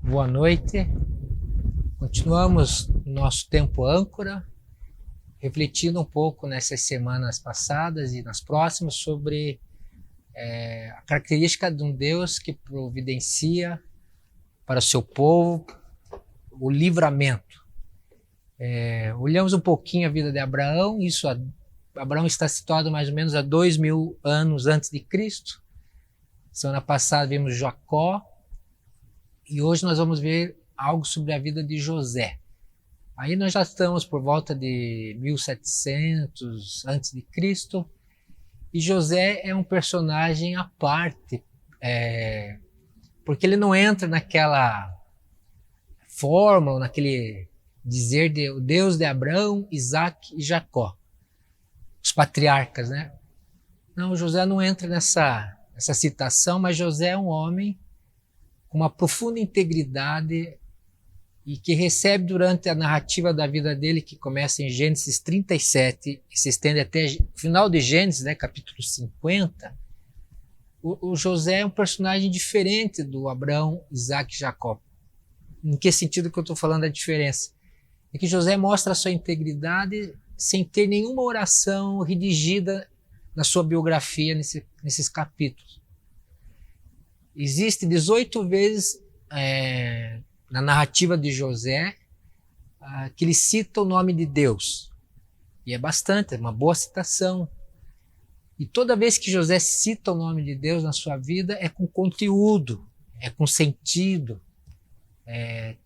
Boa noite. Continuamos nosso tempo âncora, refletindo um pouco nessas semanas passadas e nas próximas sobre a característica de um Deus que providencia para o seu povo o livramento. Olhamos um pouquinho a vida de Abraão. Abraão está situado mais ou menos a 2000 anos antes de Cristo. Semana passada vimos Jacó. E hoje nós vamos ver algo sobre a vida de José. Aí nós já estamos por volta de 1700 a.C. E José é um personagem à parte, porque ele não entra naquela fórmula, naquele dizer de o Deus de Abraão, Isaac e Jacó, os patriarcas, né? Não, José não entra nessa citação, mas José é um homem com uma profunda integridade e que recebe durante a narrativa da vida dele, que começa em Gênesis 37 e se estende até o final de Gênesis, né, capítulo 50, o José é um personagem diferente do Abraão, Isaac e Jacó. Em que sentido que eu estou falando a diferença? É que José mostra a sua integridade sem ter nenhuma oração redigida na sua biografia nesses capítulos. Existe 18 vezes na narrativa de José que ele cita o nome de Deus. E é bastante, é uma boa citação. E toda vez que José cita o nome de Deus na sua vida, é com conteúdo, é com sentido,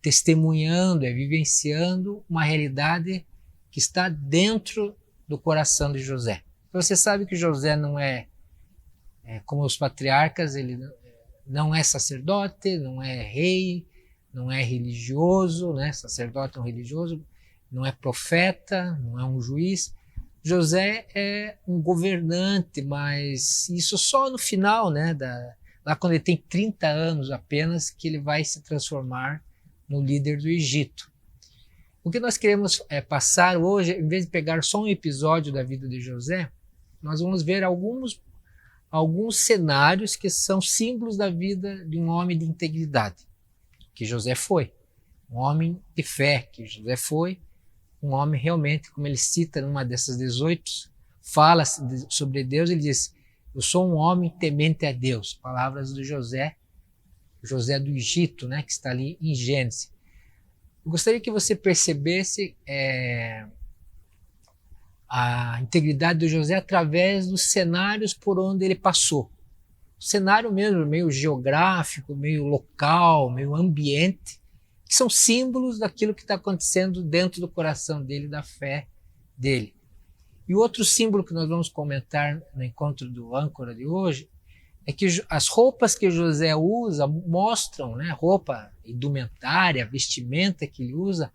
testemunhando, vivenciando uma realidade que está dentro do coração de José. Você sabe que José não é como os patriarcas, ele não é sacerdote, não é rei, não é religioso, né? Sacerdote é um religioso, não é profeta, não é um juiz. José é um governante, mas isso só no final, né? Lá quando ele tem 30 anos apenas, que ele vai se transformar no líder do Egito. O que nós queremos passar hoje, em vez de pegar só um episódio da vida de José, nós vamos ver alguns cenários que são símbolos da vida de um homem de integridade, que José foi. Um homem de fé, que José foi. Um homem realmente, como ele cita numa dessas 18, fala sobre Deus, ele diz: eu sou um homem temente a Deus. Palavras do José do Egito, né, que está ali em Gênesis. Eu gostaria que você percebesse a integridade de José através dos cenários por onde ele passou. O cenário mesmo, meio geográfico, meio local, meio ambiente, que são símbolos daquilo que está acontecendo dentro do coração dele, da fé dele. E o outro símbolo que nós vamos comentar no encontro do âncora de hoje é que as roupas que José usa mostram, né, roupa, indumentária, vestimenta que ele usa,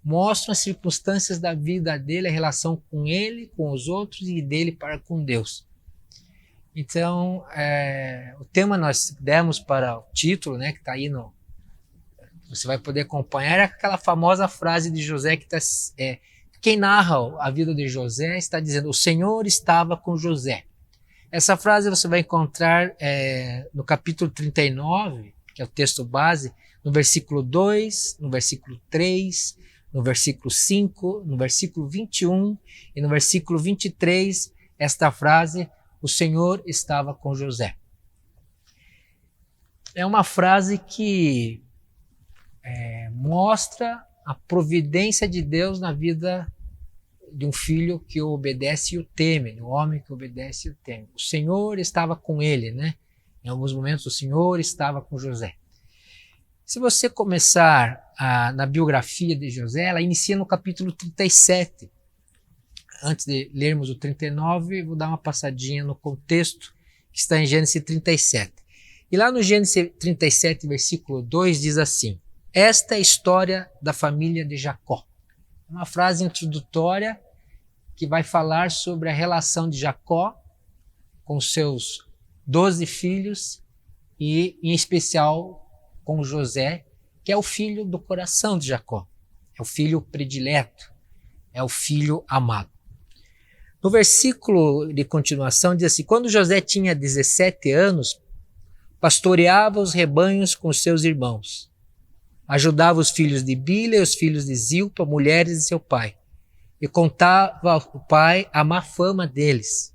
mostram as circunstâncias da vida dele, a relação com ele, com os outros e dele para com Deus. Então, o tema nós demos para o título, né, que está aí você vai poder acompanhar, é aquela famosa frase de José que quem narra a vida de José está dizendo: o Senhor estava com José. Essa frase você vai encontrar no capítulo 39, que é o texto base, no versículo 2, no versículo 3, no versículo 5, no versículo 21 e no versículo 23, esta frase: o Senhor estava com José. É uma frase que mostra a providência de Deus na vida de um filho que o obedece e o teme, de um homem que obedece e o teme. O Senhor estava com ele, né? Em alguns momentos o Senhor estava com José. Se você começar na biografia de José, ela inicia no capítulo 37. Antes de lermos o 39, vou dar uma passadinha no contexto que está em Gênesis 37. E lá no Gênesis 37, versículo 2, diz assim: esta é a história da família de Jacó. Uma frase introdutória que vai falar sobre a relação de Jacó com seus 12 filhos e, em especial, com José, que é o filho do coração de Jacó, é o filho predileto, é o filho amado. No versículo de continuação diz assim: quando José tinha 17 anos, pastoreava os rebanhos com seus irmãos. Ajudava os filhos de Bila e os filhos de Zilpa, mulheres de seu pai, e contava ao pai a má fama deles.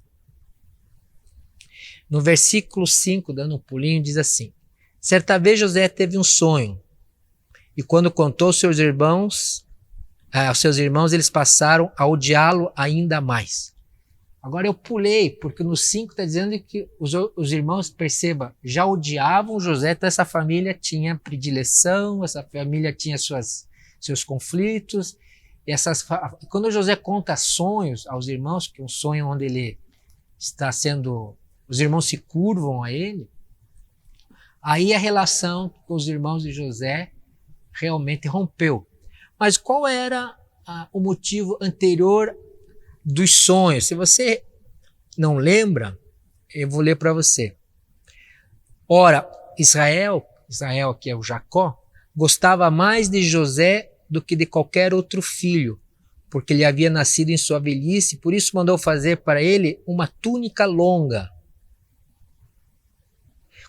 No versículo 5, dando um pulinho, diz assim: certa vez José teve um sonho, e quando contou aos seus irmãos, eles passaram a odiá-lo ainda mais. Agora eu pulei, porque no 5 está dizendo que os irmãos, perceba, já odiavam José, então essa família tinha predileção, essa família tinha seus conflitos. Quando José conta sonhos aos irmãos, que é um sonho onde ele está sendo, os irmãos se curvam a ele, aí a relação com os irmãos de José realmente rompeu. Mas qual era o motivo anterior dos sonhos? Se você não lembra, eu vou ler para você. Ora, Israel, que é o Jacó, gostava mais de José do que de qualquer outro filho, porque ele havia nascido em sua velhice, por isso mandou fazer para ele uma túnica longa.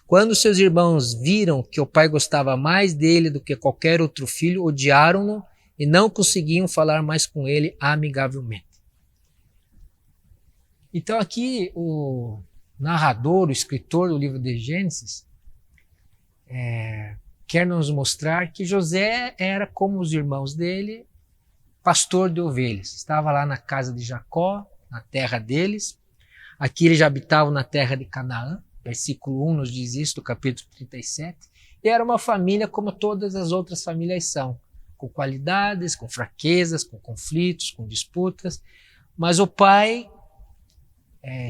Quando seus irmãos viram que o pai gostava mais dele do que qualquer outro filho, odiaram-no e não conseguiam falar mais com ele amigavelmente. Então aqui o narrador, o escritor do livro de Gênesis, quer nos mostrar que José era como os irmãos dele, pastor de ovelhas. Estava lá na casa de Jacó, na terra deles. Aqui eles já habitavam na terra de Canaã. Versículo 1 nos diz isso, do capítulo 37. E era uma família como todas as outras famílias são, com qualidades, com fraquezas, com conflitos, com disputas. Mas o pai,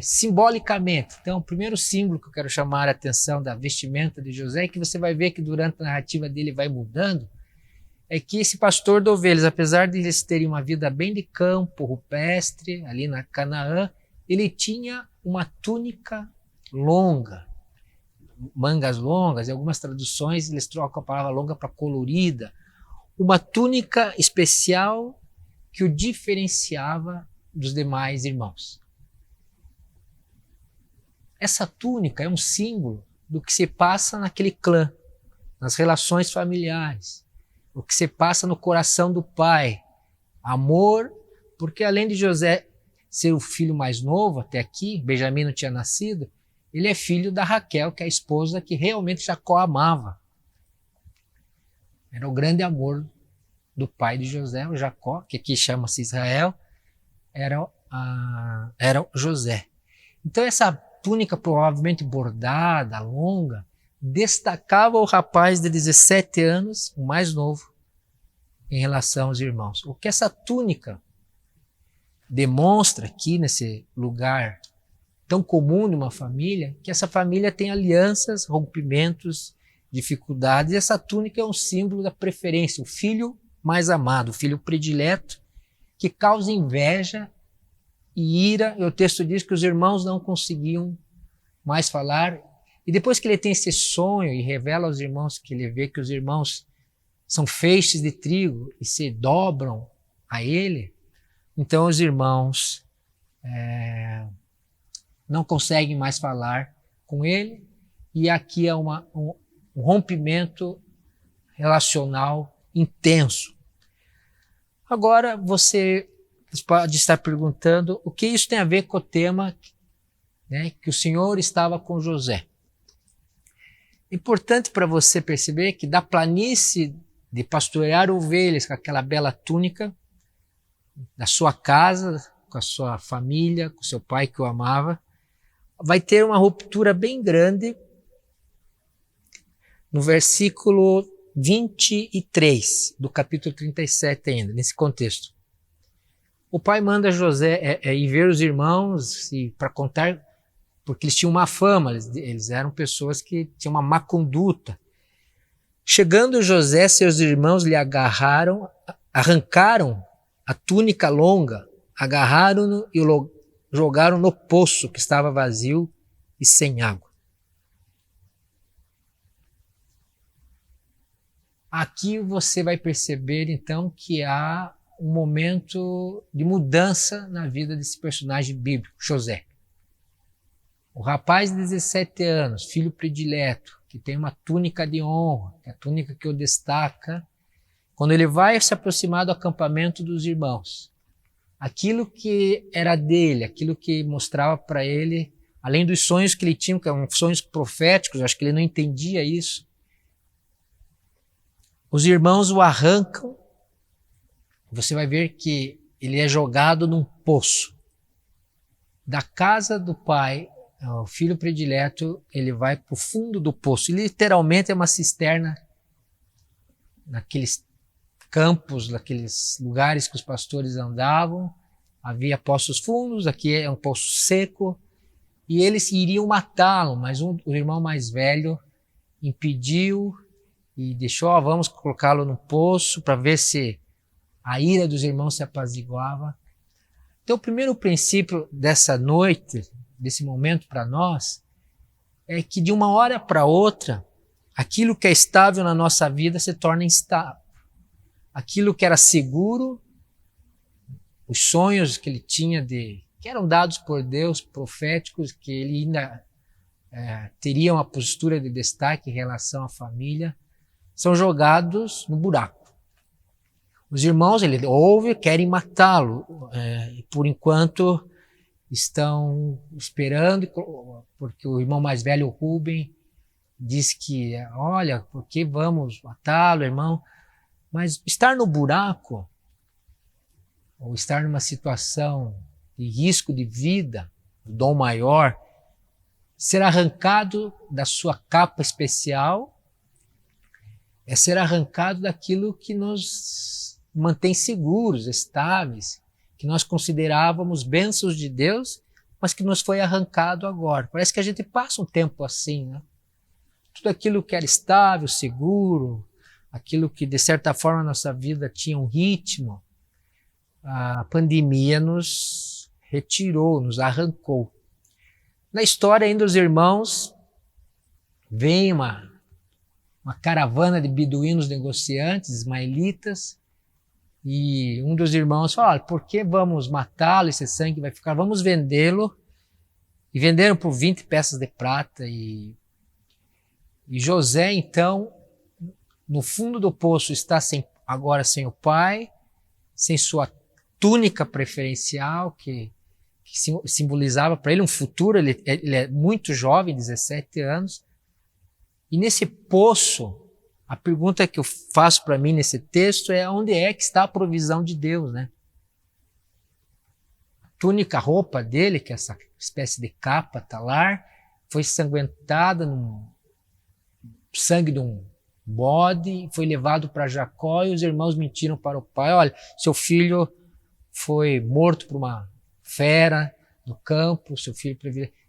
simbolicamente, então o primeiro símbolo que eu quero chamar a atenção da vestimenta de José, que você vai ver que durante a narrativa dele vai mudando, é que esse pastor de ovelhas, apesar de eles terem uma vida bem de campo, rupestre, ali na Canaã, ele tinha uma túnica longa, mangas longas, em algumas traduções eles trocam a palavra longa para colorida, uma túnica especial que o diferenciava dos demais irmãos. Essa túnica é um símbolo do que se passa naquele clã, nas relações familiares, o que se passa no coração do pai, amor, porque além de José ser o filho mais novo até aqui, Benjamim não tinha nascido, ele é filho da Raquel, que é a esposa que realmente Jacó amava. Era o grande amor do pai de José, o Jacó, que aqui chama-se Israel, era José. Então essa túnica provavelmente bordada, longa, destacava o rapaz de 17 anos, o mais novo, em relação aos irmãos. O que essa túnica demonstra aqui nesse lugar tão comum numa família, que essa família tem alianças, rompimentos, dificuldades, e essa túnica é um símbolo da preferência, o filho mais amado, o filho predileto, que causa inveja e ira, e o texto diz que os irmãos não conseguiam mais falar, e depois que ele tem esse sonho e revela aos irmãos que ele vê que os irmãos são feixes de trigo e se dobram a ele, então os irmãos não conseguem mais falar com ele, e aqui é um rompimento relacional intenso. Agora você pode estar perguntando o que isso tem a ver com o tema, né, que o Senhor estava com José. Importante para você perceber que da planície de pastorear ovelhas com aquela bela túnica, da sua casa, com a sua família, com seu pai que o amava, vai ter uma ruptura bem grande no versículo 23 do capítulo 37 ainda, nesse contexto. O pai manda José ir ver os irmãos para contar, porque eles tinham uma fama, eles eram pessoas que tinham uma má conduta. Chegando José, seus irmãos lhe arrancaram a túnica longa agarraram-no e o jogaram no poço que estava vazio e sem água. Aqui você vai perceber então que há um momento de mudança na vida desse personagem bíblico, José. O rapaz de 17 anos, filho predileto, que tem uma túnica de honra, que é a túnica que o destaca, quando ele vai se aproximar do acampamento dos irmãos, aquilo que era dele, aquilo que mostrava para ele, além dos sonhos que ele tinha, que eram sonhos proféticos, eu acho que ele não entendia isso, os irmãos o arrancam, você vai ver que ele é jogado num poço. Da casa do pai, o filho predileto, ele vai para o fundo do poço. E literalmente é uma cisterna naqueles campos, naqueles lugares que os pastores andavam. Havia poços fundos, aqui é um poço seco. E eles iriam matá-lo, mas o irmão mais velho impediu e deixou, vamos colocá-lo no poço para ver se a ira dos irmãos se apaziguava. Então o primeiro princípio dessa noite, desse momento para nós, é que de uma hora para outra, aquilo que é estável na nossa vida se torna instável. Aquilo que era seguro, os sonhos que ele tinha, que eram dados por Deus, proféticos, que ele ainda teria uma postura de destaque em relação à família, são jogados no buraco. Os irmãos, ele ouve, querem matá-lo, e por enquanto estão esperando, porque o irmão mais velho, o Rubem, diz que, olha, por que vamos matá-lo, irmão? Mas estar no buraco, ou estar numa situação de risco de vida, o dom maior, ser arrancado da sua capa especial, é ser arrancado daquilo que nos mantém seguros, estáveis, que nós considerávamos bênçãos de Deus, mas que nos foi arrancado agora. Parece que a gente passa um tempo assim, né? Tudo aquilo que era estável, seguro, aquilo que de certa forma a nossa vida tinha um ritmo, a pandemia nos retirou, nos arrancou. Na história ainda os irmãos, vem uma caravana de beduínos negociantes, ismaelitas, e um dos irmãos fala, olha, por que vamos matá-lo, esse sangue vai ficar, vamos vendê-lo, e venderam por 20 peças de prata, e José então, no fundo do poço, está agora sem o pai, sem sua túnica preferencial, que simbolizava para ele um futuro, ele é muito jovem, 17 anos, e nesse poço, a pergunta que eu faço para mim nesse texto é onde é que está a provisão de Deus, né? A túnica, a roupa dele, que é essa espécie de capa talar, foi ensanguentada no sangue de um bode, foi levado para Jacó e os irmãos mentiram para o pai, olha, seu filho foi morto por uma fera no campo, seu filho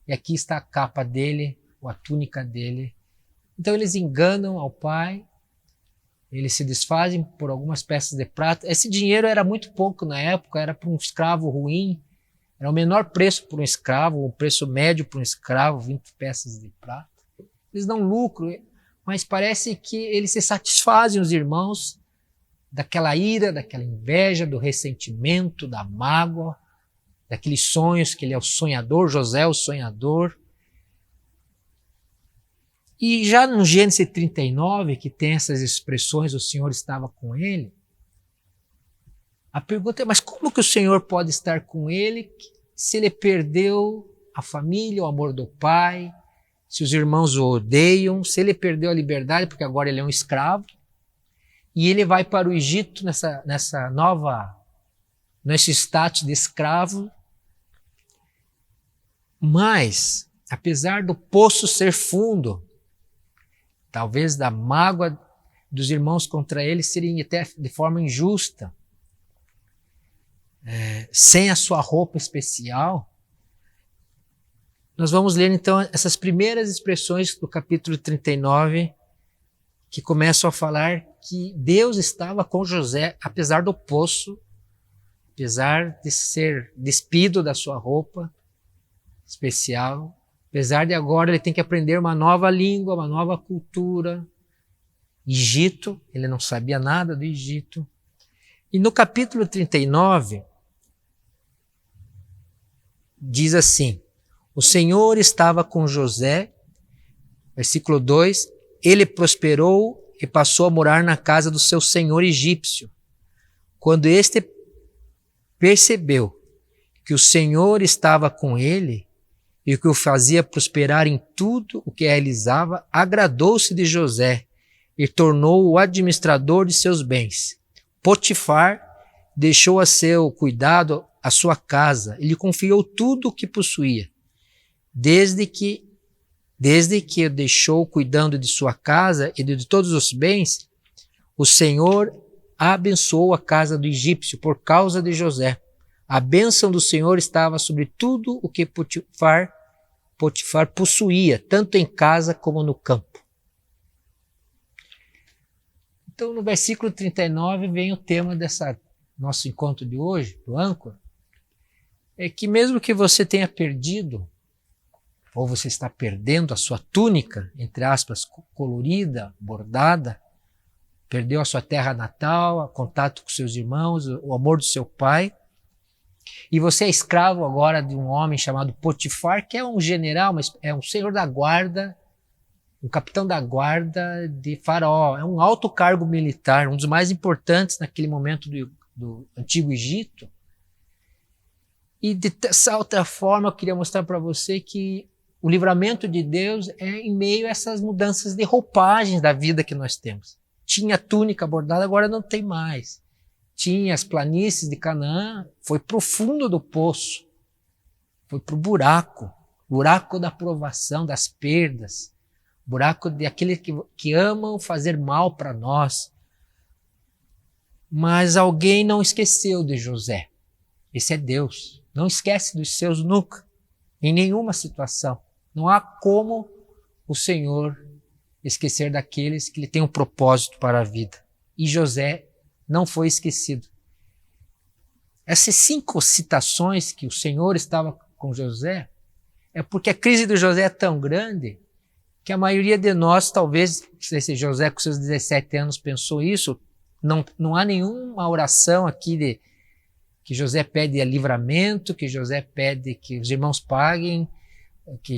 e aqui está a capa dele, ou a túnica dele. Então eles enganam ao pai, eles se desfazem por algumas peças de prata. Esse dinheiro era muito pouco na época, era para um escravo ruim, era o menor preço para um escravo, o preço médio para um escravo, 20 peças de prata. Eles dão lucro, mas parece que eles se satisfazem, os irmãos, daquela ira, daquela inveja, do ressentimento, da mágoa, daqueles sonhos, que ele é o sonhador, José é o sonhador. E já no Gênesis 39, que tem essas expressões, o Senhor estava com ele, a pergunta é, mas como que o Senhor pode estar com ele se ele perdeu a família, o amor do pai, se os irmãos o odeiam, se ele perdeu a liberdade, porque agora ele é um escravo, e ele vai para o Egito nesse status de escravo, mas, apesar do poço ser fundo, talvez da mágoa dos irmãos contra ele serem até de forma injusta, sem a sua roupa especial, nós vamos ler então essas primeiras expressões do capítulo 39, que começam a falar que Deus estava com José, apesar do poço, apesar de ser despido da sua roupa especial, apesar de agora ele ter que aprender uma nova língua, uma nova cultura, Egito, ele não sabia nada do Egito. E no capítulo 39, diz assim: o Senhor estava com José, versículo 2, ele prosperou e passou a morar na casa do seu senhor egípcio. Quando este percebeu que o Senhor estava com ele e que o fazia prosperar em tudo o que realizava, agradou-se de José e tornou-o o administrador de seus bens. Potifar deixou a seu cuidado a sua casa e lhe confiou tudo o que possuía. Desde que o deixou cuidando de sua casa e de todos os bens, o Senhor abençoou a casa do egípcio por causa de José. A bênção do Senhor estava sobre tudo o que Potifar possuía, tanto em casa como no campo. Então, no versículo 39 vem o tema dessa nosso encontro de hoje, do âncora, é que mesmo que você tenha perdido, ou você está perdendo a sua túnica, entre aspas, colorida, bordada, perdeu a sua terra natal, o contato com seus irmãos, o amor do seu pai, e você é escravo agora de um homem chamado Potifar, que é um general, mas é um senhor da guarda, um capitão da guarda de Faraó, é um alto cargo militar, um dos mais importantes naquele momento do Antigo Egito. E dessa outra forma eu queria mostrar para você que o livramento de Deus é em meio a essas mudanças de roupagens da vida que nós temos. Tinha túnica bordada, agora não tem mais. Tinha as planícies de Canaã, foi para o fundo do poço, foi para o buraco da provação, das perdas, buraco de aqueles que amam fazer mal para nós. Mas alguém não esqueceu de José. Esse é Deus. Não esquece dos seus nunca, em nenhuma situação. Não há como o Senhor esquecer daqueles que Ele tem um propósito para a vida. E José não foi esquecido. Essas 5 citações que o Senhor estava com José é porque a crise do José é tão grande que a maioria de nós, talvez, se José com seus 17 anos pensou isso, não há nenhuma oração aqui que José pede livramento, que José pede que os irmãos paguem, que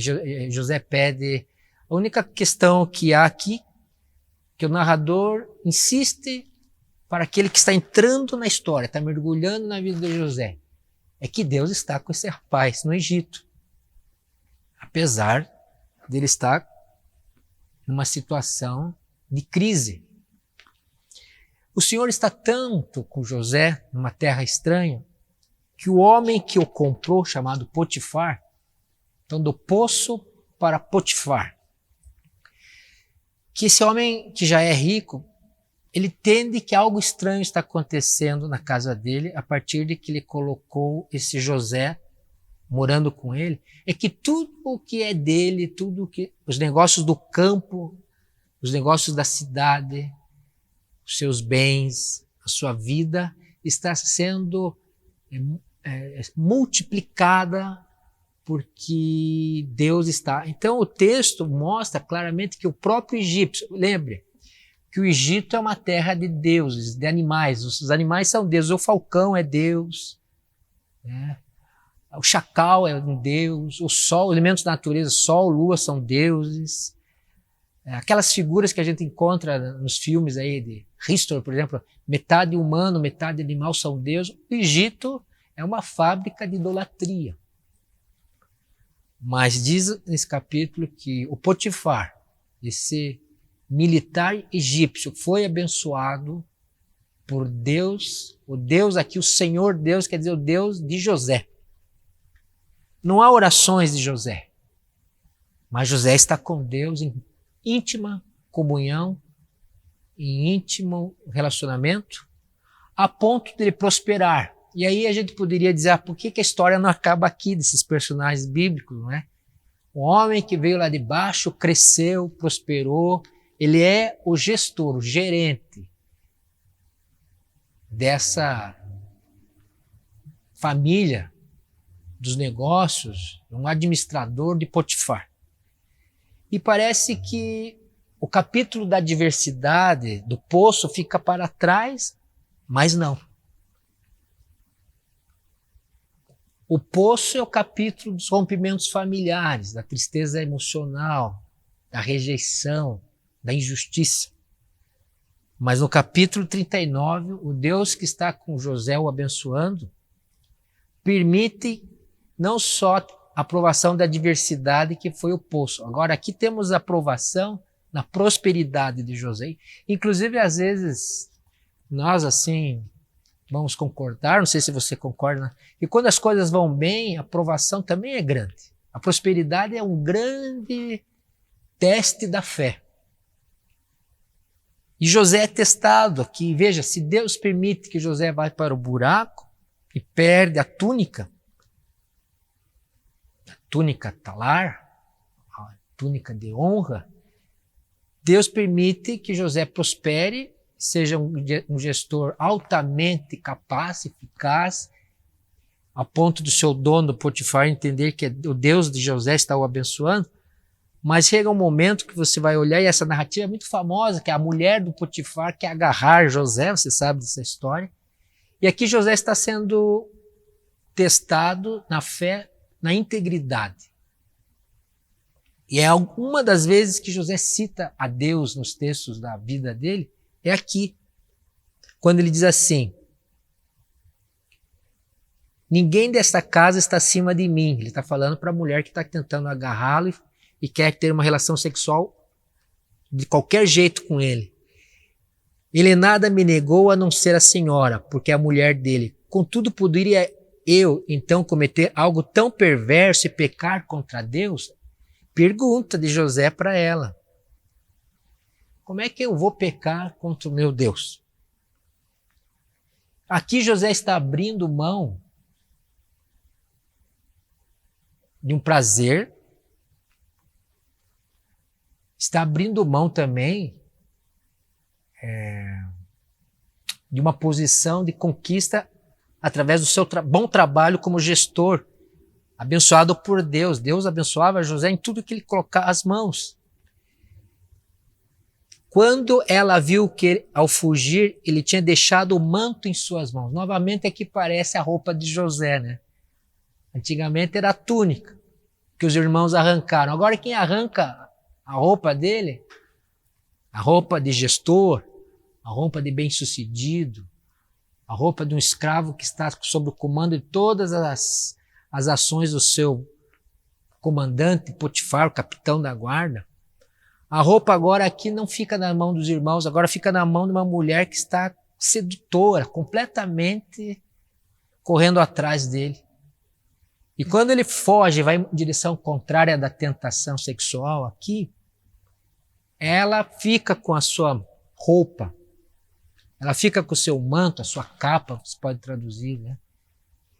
José pede. A única questão que há aqui, que o narrador insiste para aquele que está entrando na história, está mergulhando na vida de José, é que Deus está com esse rapaz no Egito. Apesar dele estar numa situação de crise. O Senhor está tanto com José, numa terra estranha, que o homem que o comprou, chamado Potifar, então do poço para Potifar, que esse homem que já é rico, ele entende que algo estranho está acontecendo na casa dele a partir de que ele colocou esse José morando com ele, é que tudo o que é dele, os negócios do campo, os negócios da cidade, os seus bens, a sua vida está sendo multiplicada porque Deus está. Então o texto mostra claramente que o próprio egípcio, lembre que o Egito é uma terra de deuses, de animais. Os animais são deuses. O falcão é Deus, né? O chacal é um deus, o sol, elementos da natureza, sol, lua são deuses. Aquelas figuras que a gente encontra nos filmes aí de History, por exemplo, metade humano, metade animal são deuses. O Egito é uma fábrica de idolatria. Mas diz nesse capítulo que o Potifar, esse militar egípcio, foi abençoado por Deus. O Deus aqui, o Senhor Deus, quer dizer o Deus de José. Não há orações de José, mas José está com Deus em íntima comunhão, em íntimo relacionamento, a ponto de ele prosperar. E aí a gente poderia dizer, por que a história não acaba aqui desses personagens bíblicos, não é? O homem que veio lá de baixo, cresceu, prosperou, ele é o gestor, o gerente família, dos negócios, um administrador de Potifar. E parece que o capítulo da adversidade, do poço, fica para trás, mas não. O poço é o capítulo dos rompimentos familiares, da tristeza emocional, da rejeição, da injustiça. Mas no capítulo 39, o Deus que está com José o abençoando, permite não só a aprovação da adversidade que foi o poço. Agora aqui temos a aprovação na prosperidade de José. Inclusive, às vezes, nós assim vamos concordar, não sei se você concorda, e quando as coisas vão bem, a aprovação também é grande. A prosperidade é um grande teste da fé. E José é testado aqui. Veja, se Deus permite que José vá para o buraco e perde a túnica talar, a túnica de honra, Deus permite que José prospere, seja um gestor altamente capaz, eficaz, a ponto do seu dono, Potifar, entender que o Deus de José está o abençoando. Mas chega um momento que você vai olhar, e essa narrativa é muito famosa, que a mulher do Potifar quer agarrar José, você sabe dessa história. E aqui José está sendo testado na fé, na integridade. E é uma das vezes que José cita a Deus nos textos da vida dele, é aqui, quando ele diz assim: ninguém desta casa está acima de mim. Ele está falando para a mulher que está tentando agarrá-lo e quer ter uma relação sexual de qualquer jeito com ele. Ele nada me negou a não ser a senhora, porque é a mulher dele. Contudo, poderia eu, então, cometer algo tão perverso e pecar contra Deus? Pergunta de José para ela. Como é que eu vou pecar contra o meu Deus? Aqui José está abrindo mão de um prazer, está abrindo mão também de uma posição de conquista através do seu bom trabalho como gestor, abençoado por Deus. Deus abençoava José em tudo que ele colocava as mãos. Quando ela viu que, ao fugir, ele tinha deixado o manto em suas mãos. Novamente aqui parece a roupa de José, né? Antigamente era a túnica que os irmãos arrancaram. Agora quem arranca a roupa dele, a roupa de gestor, a roupa de bem-sucedido, a roupa de um escravo que está sob o comando de todas as ações do seu comandante, Potifar, o capitão da guarda. A roupa agora aqui não fica na mão dos irmãos, agora fica na mão de uma mulher que está sedutora, completamente correndo atrás dele. E quando ele foge, vai em direção contrária da tentação sexual aqui, ela fica com a sua roupa, ela fica com o seu manto, a sua capa, você pode traduzir, né?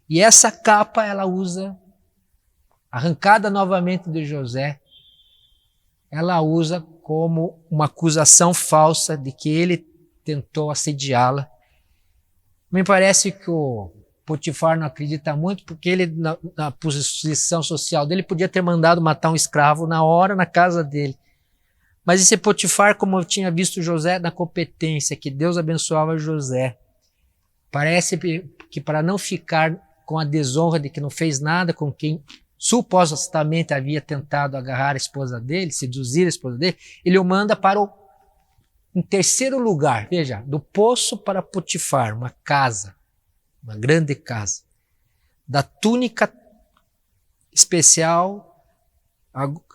E essa capa ela usa, arrancada novamente de José, ela usa como uma acusação falsa de que ele tentou assediá-la. Me parece que o Potifar não acredita muito, porque ele, na posição social dele, podia ter mandado matar um escravo na hora, na casa dele. Mas esse Potifar, como eu tinha visto José na competência, que Deus abençoava José, parece que para não ficar com a desonra de que não fez nada com quem supostamente havia tentado agarrar a esposa dele, seduzir a esposa dele, ele o manda para em terceiro lugar, veja, do poço para Potifar, uma casa, uma grande casa, da túnica especial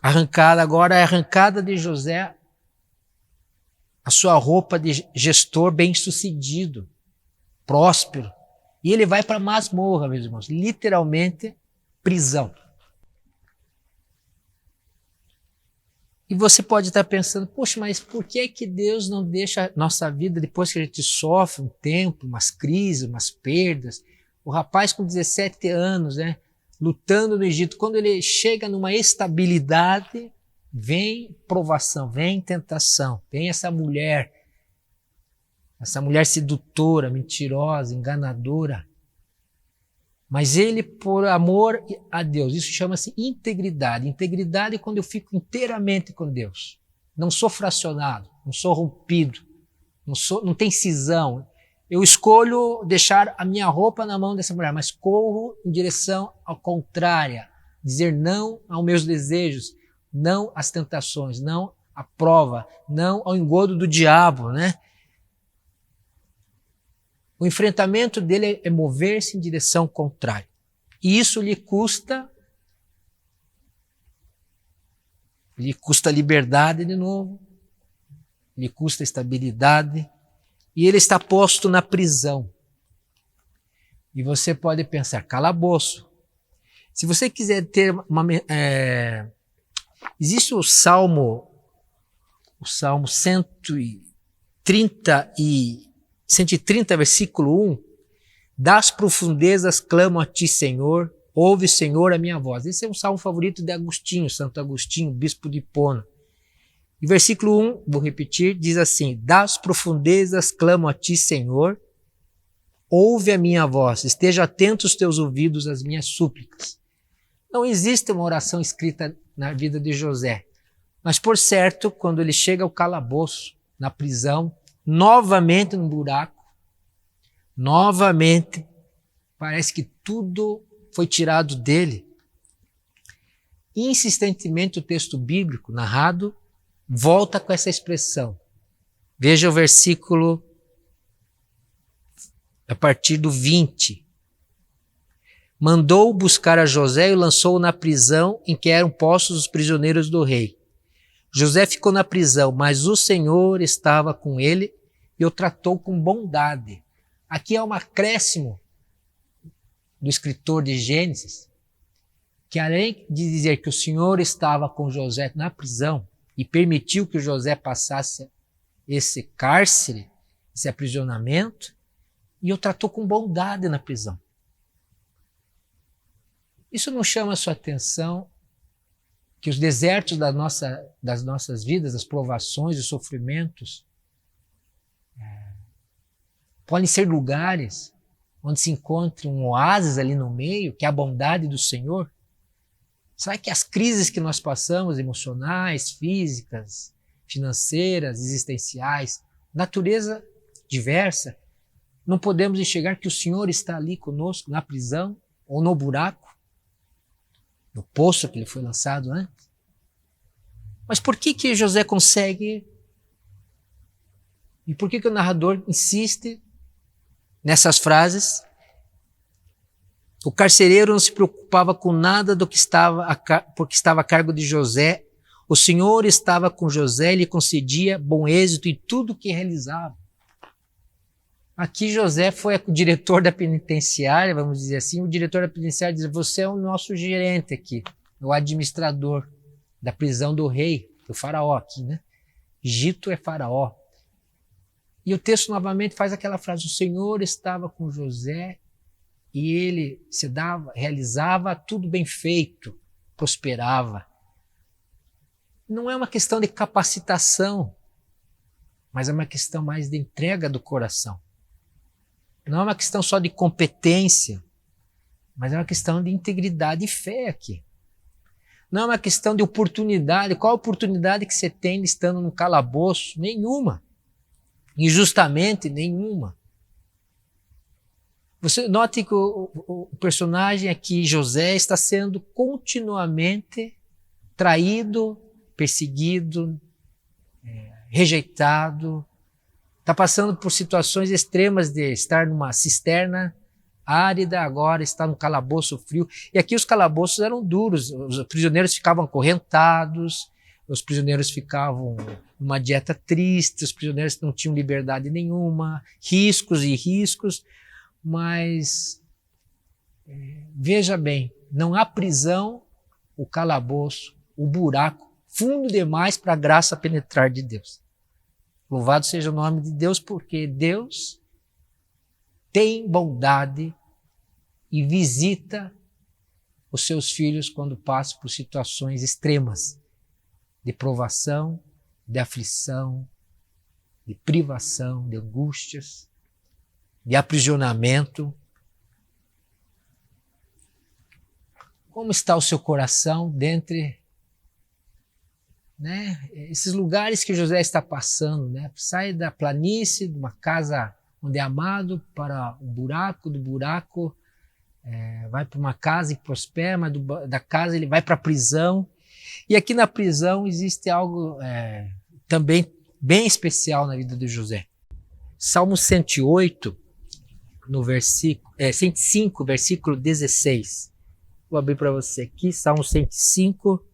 arrancada, agora é arrancada de José a sua roupa de gestor bem-sucedido, próspero, e ele vai para a masmorra, meus irmãos, literalmente prisão. E você pode estar pensando, poxa, mas por que é que Deus não deixa a nossa vida, depois que a gente sofre um tempo, umas crises, umas perdas? O rapaz com 17 anos, né, lutando no Egito, quando ele chega numa estabilidade, vem provação, vem tentação, vem essa mulher sedutora, mentirosa, enganadora. Mas ele por amor a Deus. Isso chama-se integridade. Integridade é quando eu fico inteiramente com Deus. Não sou fracionado, não sou rompido, não tem cisão. Eu escolho deixar a minha roupa na mão dessa mulher, mas corro em direção ao contrária. Dizer não aos meus desejos, não às tentações, não à prova, não ao engodo do diabo, né? O enfrentamento dele é mover-se em direção contrária. E isso lhe custa liberdade de novo, lhe custa estabilidade, e ele está posto na prisão. E você pode pensar, calabouço. Se você quiser ter existe o Salmo 130, versículo 1, das profundezas clamo a ti, Senhor, ouve, Senhor, a minha voz. Esse é um salmo favorito de Agostinho, Santo Agostinho, bispo de Hipona. E versículo 1, vou repetir, diz assim: das profundezas clamo a ti, Senhor, ouve a minha voz, esteja atento os teus ouvidos às minhas súplicas. Não existe uma oração escrita na vida de José, mas por certo, quando ele chega ao calabouço, na prisão, novamente no buraco, novamente, parece que tudo foi tirado dele. Insistentemente o texto bíblico narrado volta com essa expressão. Veja o versículo a partir do 20. Mandou buscar a José e o lançou na prisão em que eram postos os prisioneiros do rei. José ficou na prisão, mas o Senhor estava com ele e o tratou com bondade. Aqui é um acréscimo do escritor de Gênesis, que além de dizer que o Senhor estava com José na prisão e permitiu que José passasse esse cárcere, esse aprisionamento, e o tratou com bondade na prisão. Isso não chama a sua atenção que os desertos das nossas vidas, as provações e sofrimentos, podem ser lugares onde se encontre um oásis ali no meio, que é a bondade do Senhor? Sabe que as crises que nós passamos, emocionais, físicas, financeiras, existenciais, natureza diversa, não podemos enxergar que o Senhor está ali conosco na prisão ou no buraco, no poço que ele foi lançado antes? Mas por que José consegue? E por que o narrador insiste nessas frases? O carcereiro não se preocupava com nada do que porque estava a cargo de José. O Senhor estava com José e lhe concedia bom êxito em tudo o que realizava. Aqui José foi o diretor da penitenciária, vamos dizer assim. O diretor da penitenciária diz: você é o nosso gerente aqui, o administrador da prisão do rei, do faraó aqui, né? Egito é faraó. E o texto novamente faz aquela frase: o Senhor estava com José e ele realizava tudo bem feito, prosperava. Não é uma questão de capacitação, mas é uma questão mais de entrega do coração. Não é uma questão só de competência, mas é uma questão de integridade e fé aqui. Não é uma questão de oportunidade. Qual a oportunidade que você tem estando no calabouço? Nenhuma. Injustamente, nenhuma. Você note que o personagem aqui, José, está sendo continuamente traído, perseguido, rejeitado. Está passando por situações extremas de estar numa cisterna árida, agora está num calabouço frio. E aqui os calabouços eram duros, os prisioneiros ficavam acorrentados, os prisioneiros ficavam numa dieta triste, os prisioneiros não tinham liberdade nenhuma, riscos e riscos, mas veja bem, não há prisão, o calabouço, o buraco, fundo demais para a graça penetrar de Deus. Louvado seja o nome de Deus, porque Deus tem bondade e visita os seus filhos quando passam por situações extremas de provação, de aflição, de privação, de angústias, de aprisionamento. Como está o seu coração dentre, esses lugares que José está passando, Sai da planície, de uma casa onde é amado, para o buraco, do buraco vai para uma casa e prospera, mas da casa ele vai para a prisão. E aqui na prisão existe algo também bem especial na vida de José. Salmo 108, no 105, versículo 16. Vou abrir para você aqui, Salmo 105.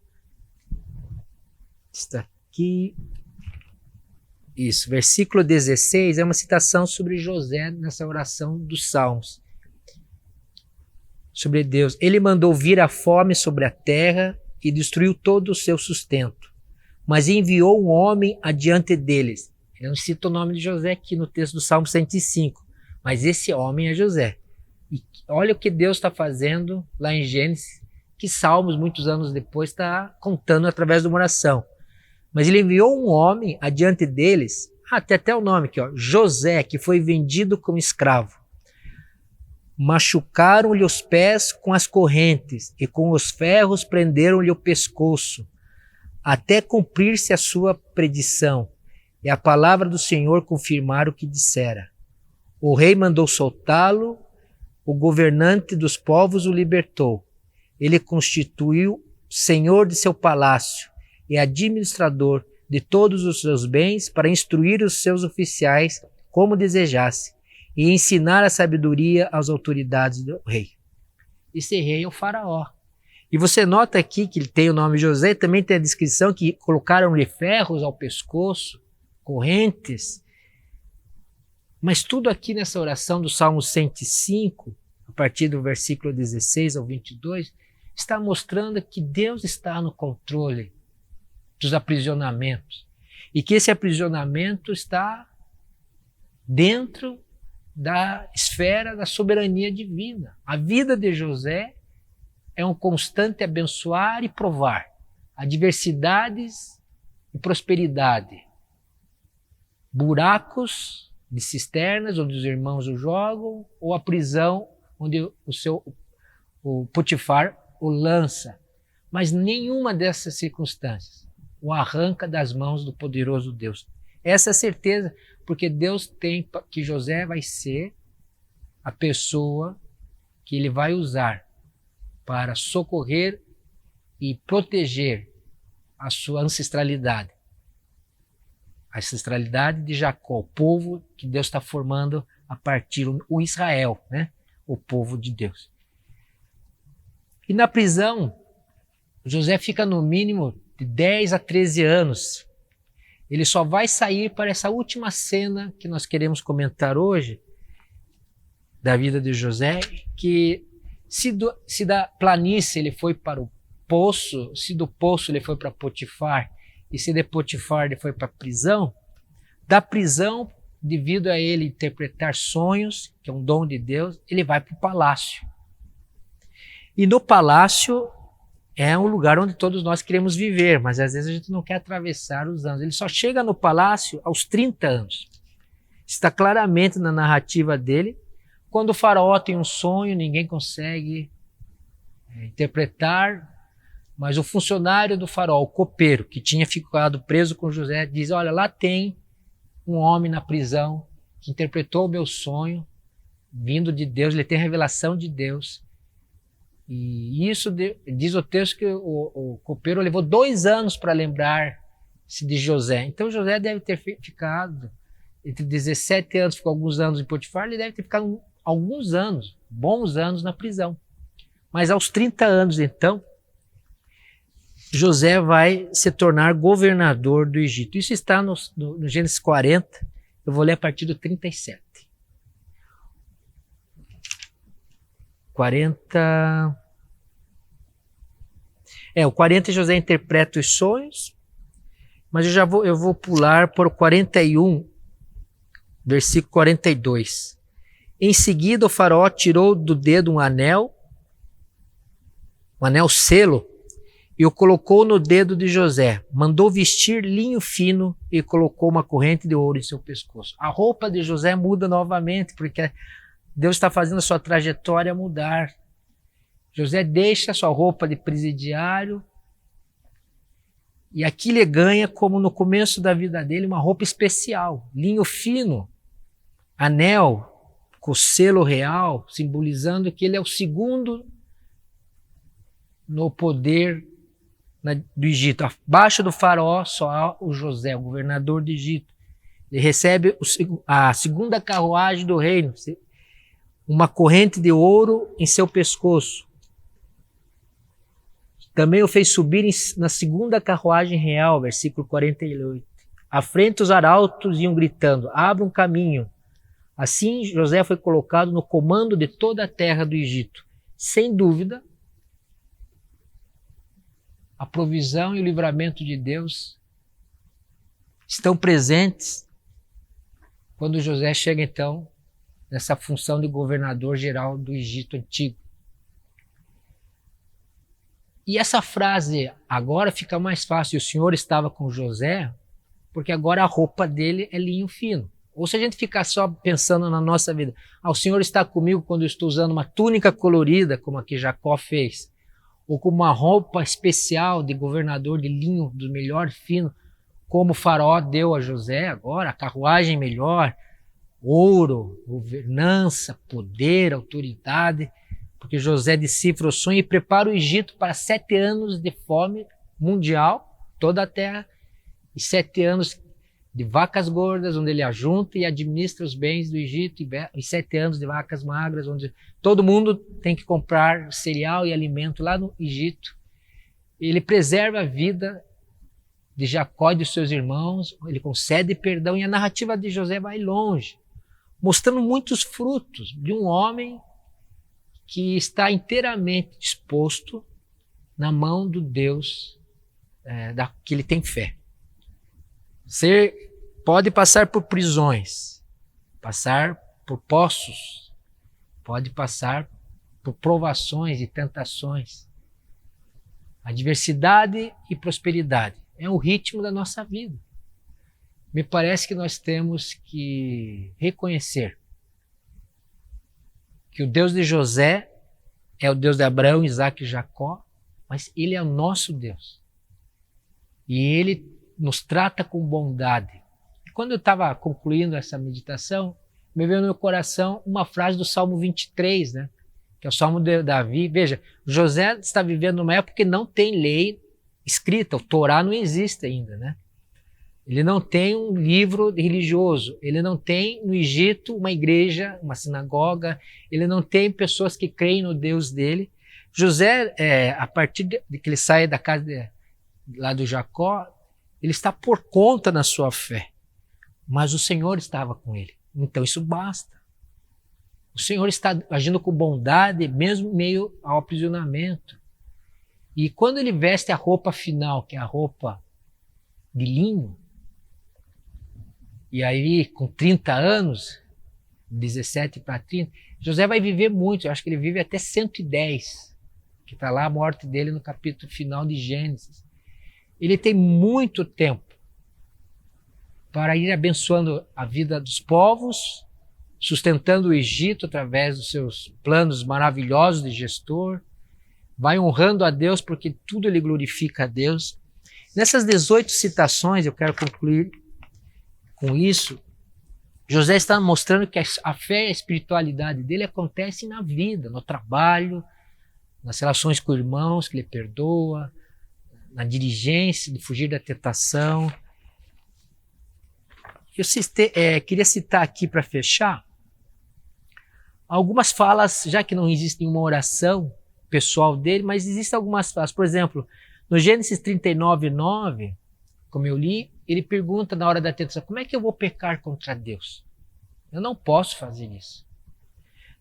Está aqui. Isso, versículo 16 é uma citação sobre José nessa oração dos Salmos. Sobre Deus. Ele mandou vir a fome sobre a terra e destruiu todo o seu sustento. Mas enviou um homem adiante deles. Ele não cita o nome de José aqui no texto do Salmo 105, mas esse homem é José. E olha o que Deus está fazendo lá em Gênesis, que Salmos, muitos anos depois, está contando através de uma oração. Mas ele enviou um homem adiante deles, tem até o nome aqui, José, que foi vendido como escravo. Machucaram-lhe os pés com as correntes e com os ferros prenderam-lhe o pescoço, até cumprir-se a sua predição, e a palavra do Senhor confirmar o que dissera. O rei mandou soltá-lo, o governante dos povos o libertou. Ele constituiu senhor de seu palácio e administrador de todos os seus bens para instruir os seus oficiais como desejasse e ensinar a sabedoria às autoridades do rei. Esse rei é o faraó. E você nota aqui que ele tem o nome José, também tem a descrição que colocaram-lhe ferros ao pescoço, correntes. Mas tudo aqui nessa oração do Salmo 105, a partir do versículo 16 ao 22, está mostrando que Deus está no controle dos aprisionamentos. E que esse aprisionamento está dentro da esfera da soberania divina. A vida de José é um constante abençoar e provar, adversidades e prosperidade, buracos de cisternas onde os irmãos o jogam, ou a prisão onde o Potifar o lança. Mas nenhuma dessas circunstâncias o arranca das mãos do poderoso Deus. Essa é a certeza, porque Deus tem que José vai ser a pessoa que ele vai usar para socorrer e proteger a sua ancestralidade. A ancestralidade de Jacó, o povo que Deus está formando a partir, o Israel, o povo de Deus. E na prisão, José fica no mínimo de 10 a 13 anos. Ele só vai sair para essa última cena que nós queremos comentar hoje, da vida de José, que se da planície ele foi para o poço, se do poço ele foi para Potifar, e se de Potifar ele foi para a prisão, da prisão, devido a ele interpretar sonhos, que é um dom de Deus, ele vai para o palácio. E no palácio é um lugar onde todos nós queremos viver, mas às vezes a gente não quer atravessar os anos. Ele só chega no palácio aos 30 anos. Está claramente na narrativa dele. Quando o faraó tem um sonho, ninguém consegue interpretar, mas o funcionário do faraó, o copeiro, que tinha ficado preso com José, diz: olha, lá tem um homem na prisão que interpretou o meu sonho, vindo de Deus, ele tem revelação de Deus. E isso diz o texto que o copeiro levou 2 anos para lembrar-se de José. Então José deve ter ficado entre 17 anos, ficou alguns anos em Potifar, ele deve ter ficado alguns anos, bons anos na prisão. Mas aos 30 anos, então, José vai se tornar governador do Egito. Isso está no Gênesis 40, eu vou ler a partir do 37. 40... o 40 José interpreta os sonhos, mas eu vou pular para o 41, versículo 42. Em seguida o faraó tirou do dedo um anel selo, e o colocou no dedo de José. Mandou vestir linho fino e colocou uma corrente de ouro em seu pescoço. A roupa de José muda novamente, porque Deus está fazendo a sua trajetória mudar. José deixa sua roupa de presidiário e aqui ele ganha, como no começo da vida dele, uma roupa especial, linho fino, anel com selo real, simbolizando que ele é o segundo no poder do Egito. Abaixo do faraó só há o José, o governador do Egito. Ele recebe a segunda carruagem do reino, uma corrente de ouro em seu pescoço. Também o fez subir na segunda carruagem real, versículo 48. À frente os arautos iam gritando, abra um caminho. Assim José foi colocado no comando de toda a terra do Egito. Sem dúvida, a provisão e o livramento de Deus estão presentes quando José chega então nessa função de governador geral do Egito antigo. E essa frase, agora fica mais fácil, o Senhor estava com José, porque agora a roupa dele é linho fino. Ou se a gente ficar só pensando na nossa vida, o Senhor está comigo quando eu estou usando uma túnica colorida, como a que Jacó fez, ou com uma roupa especial de governador de linho do melhor fino, como o faraó deu a José agora, a carruagem melhor, ouro, governança, poder, autoridade, porque José decifra o sonho e prepara o Egito para 7 anos de fome mundial, toda a terra, e 7 anos de vacas gordas, onde ele ajunta e administra os bens do Egito, e 7 anos de vacas magras, onde todo mundo tem que comprar cereal e alimento lá no Egito. Ele preserva a vida de Jacó e de seus irmãos, ele concede perdão, e a narrativa de José vai longe, mostrando muitos frutos de um homem que está inteiramente disposto na mão do Deus que ele tem fé. Você pode passar por prisões, passar por poços, pode passar por provações e tentações. Adversidade e prosperidade é o ritmo da nossa vida. Me parece que nós temos que reconhecer que o Deus de José é o Deus de Abraão, Isaac e Jacó, mas ele é o nosso Deus. E ele nos trata com bondade. E quando eu estava concluindo essa meditação, me veio no meu coração uma frase do Salmo 23, né? Que é o Salmo de Davi. Veja, José está vivendo numa época que não tem lei escrita, o Torá não existe ainda, né? Ele não tem um livro religioso, ele não tem no Egito uma igreja, uma sinagoga, ele não tem pessoas que creem no Deus dele. José, a partir de que ele sai da casa lá do Jacó, ele está por conta na sua fé, mas o Senhor estava com ele, então isso basta. O Senhor está agindo com bondade, mesmo em meio ao aprisionamento. E quando ele veste a roupa final, que é a roupa de linho, e aí com 30 anos, 17 para 30, José vai viver muito, eu acho que ele vive até 110, que está lá a morte dele no capítulo final de Gênesis. Ele tem muito tempo para ir abençoando a vida dos povos, sustentando o Egito através dos seus planos maravilhosos de gestor, vai honrando a Deus porque tudo ele glorifica a Deus. Nessas 18 citações, eu quero concluir com isso, José está mostrando que a fé e a espiritualidade dele acontecem na vida, no trabalho, nas relações com irmãos que ele perdoa, na diligência de fugir da tentação. Eu queria citar aqui para fechar algumas falas, já que não existe nenhuma oração pessoal dele, mas existem algumas falas. Por exemplo, no Gênesis 39:9, como eu li, ele pergunta na hora da tentação, como é que eu vou pecar contra Deus? Eu não posso fazer isso.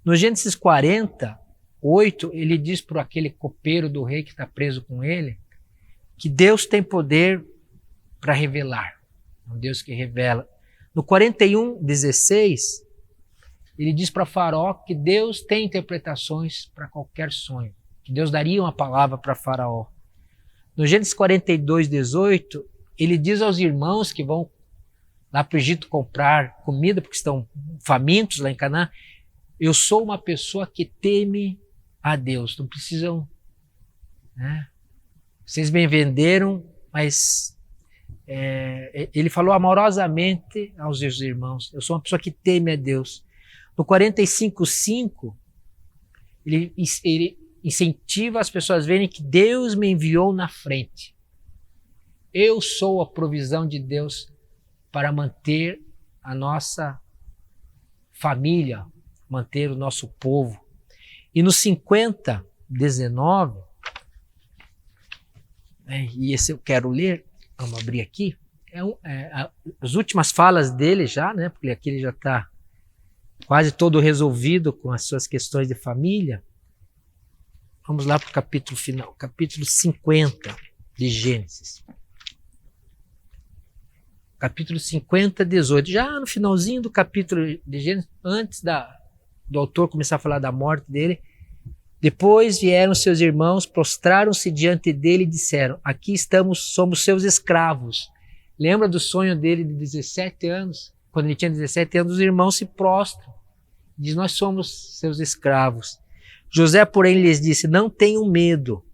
No Gênesis 40:8, ele diz para aquele copeiro do rei que está preso com ele, que Deus tem poder para revelar. É um Deus que revela. No 41:16, ele diz para Faraó que Deus tem interpretações para qualquer sonho, que Deus daria uma palavra para Faraó. No Gênesis 42:18, ele diz aos irmãos que vão lá para o Egito comprar comida, porque estão famintos lá em Canaã, eu sou uma pessoa que teme a Deus. Não precisam, né? Vocês me venderam, mas ele falou amorosamente aos seus irmãos. Eu sou uma pessoa que teme a Deus. No 45:5, ele incentiva as pessoas a verem que Deus me enviou na frente. Eu sou a provisão de Deus para manter a nossa família, manter o nosso povo. E no 50:19, e esse eu quero ler, vamos abrir aqui, as últimas falas dele já, né? Porque aqui ele já está quase todo resolvido com as suas questões de família. Vamos lá para o capítulo final, capítulo 50 de Gênesis. Capítulo 50:18. Já no finalzinho do capítulo de Gênesis, antes do autor começar a falar da morte dele, depois vieram seus irmãos, prostraram-se diante dele e disseram: aqui estamos, somos seus escravos. Lembra do sonho dele de 17 anos? Quando ele tinha 17 anos, os irmãos se prostram. Diz: nós somos seus escravos. José, porém, lhes disse: não tenham medo.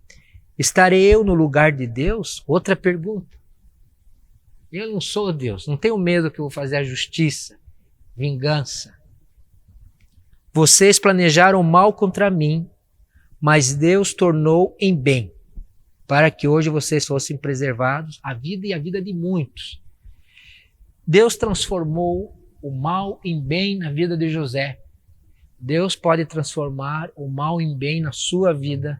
Estarei eu no lugar de Deus? Outra pergunta. Eu não sou Deus, não tenho medo que eu vou fazer a justiça, vingança. Vocês planejaram mal contra mim, mas Deus tornou em bem, para que hoje vocês fossem preservados, a vida e a vida de muitos. Deus transformou o mal em bem na vida de José. Deus pode transformar o mal em bem na sua vida.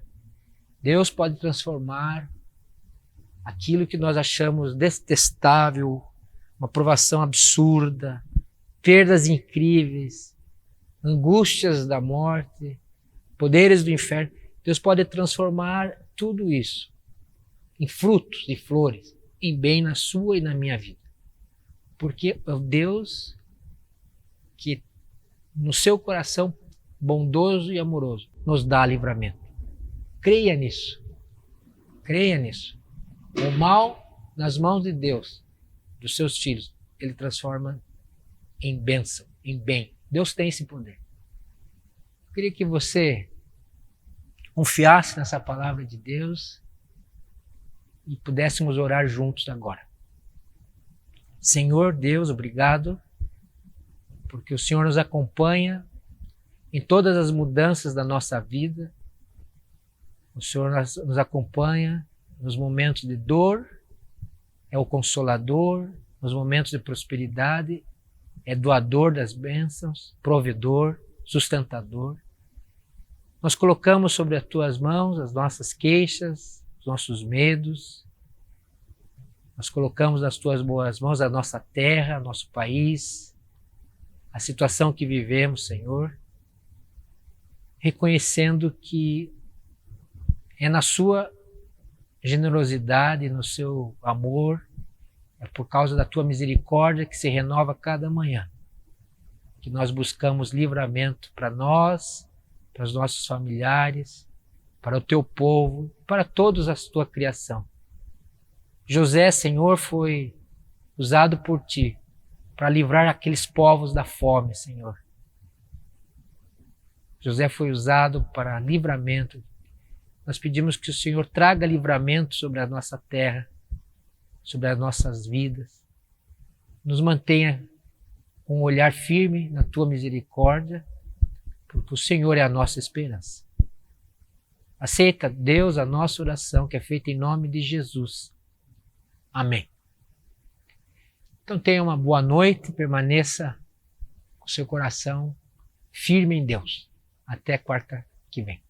Deus pode transformar aquilo que nós achamos detestável, uma provação absurda, perdas incríveis, angústias da morte, poderes do inferno. Deus pode transformar tudo isso em frutos e flores, em bem na sua e na minha vida. Porque é o Deus que no seu coração bondoso e amoroso nos dá livramento. Creia nisso. Creia nisso. O mal nas mãos de Deus, dos seus filhos, ele transforma em bênção, em bem. Deus tem esse poder. Eu queria que você confiasse nessa palavra de Deus e pudéssemos orar juntos agora. Senhor Deus, obrigado, porque o Senhor nos acompanha em todas as mudanças da nossa vida. O Senhor nos acompanha nos momentos de dor, é o consolador, nos momentos de prosperidade, é doador das bênçãos, provedor, sustentador. Nós colocamos sobre as tuas mãos as nossas queixas, os nossos medos. Nós colocamos nas tuas boas mãos a nossa terra, nosso país, a situação que vivemos, Senhor, reconhecendo que é na sua generosidade, no seu amor, é por causa da tua misericórdia que se renova cada manhã, que nós buscamos livramento para nós, para os nossos familiares, para o teu povo, para todos a tua criação. José, Senhor, foi usado por ti para livrar aqueles povos da fome, Senhor. José foi usado para livramento. Nós pedimos que o Senhor traga livramento sobre a nossa terra, sobre as nossas vidas. Nos mantenha com um olhar firme na tua misericórdia, porque o Senhor é a nossa esperança. Aceita, Deus, a nossa oração que é feita em nome de Jesus. Amém. Então tenha uma boa noite, permaneça com seu coração firme em Deus. Até quarta que vem.